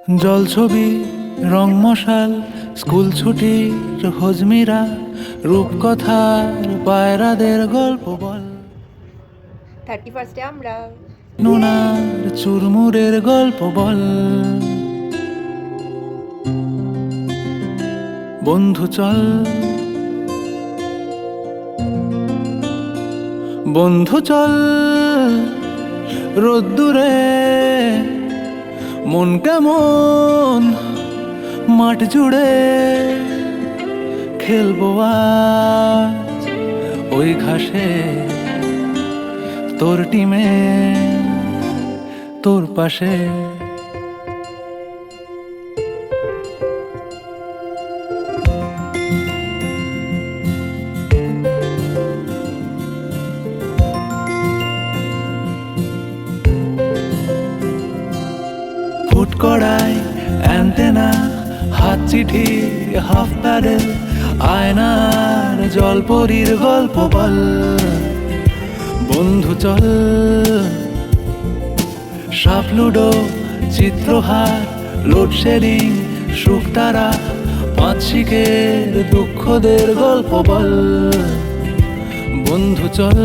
জলছবি রং মশাল স্কুল ছুটির হজমিরা রূপকথার পায়রাদের গল্প বল 31 আমরা নোনার চুরমুরের গল্প বল বন্ধু চল বন্ধু চল রোদ্দুরে মন কেমন মাঠ জুড়ে খেলবো আজ ওই ঘাসে তোর টিমে তোর পাশে ফুট কড়াই অ্যান্টেনা হাত চিঠি হাফ প্যাডেল আয়নার জলপরীর গল্প বল বন্ধু চল সাপ লুডো চিত্রহার লোডশেডিং শুকতারা পাঁচ শিখের দুঃখদের গল্প বল বন্ধু চল